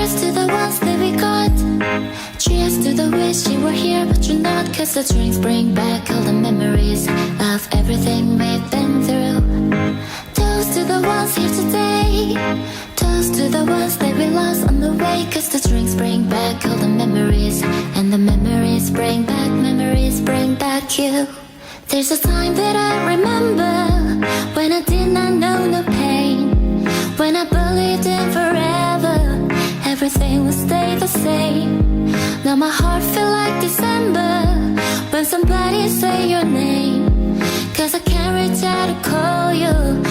Cheers to the ones that we got. Cheers to the wish you were here but you're not. Cause the drinks bring back all the memories of everything we've been through. Toast to the ones here today. Toast to the ones that we lost on the way. Cause the drinks bring back all the memories. And the memories bring back you. There's a time that I remember when I did not know no pain. When I believed in forever, everything would stay the same. Now my heart feel like December when somebody say your name. Cause I can't reach out to call you.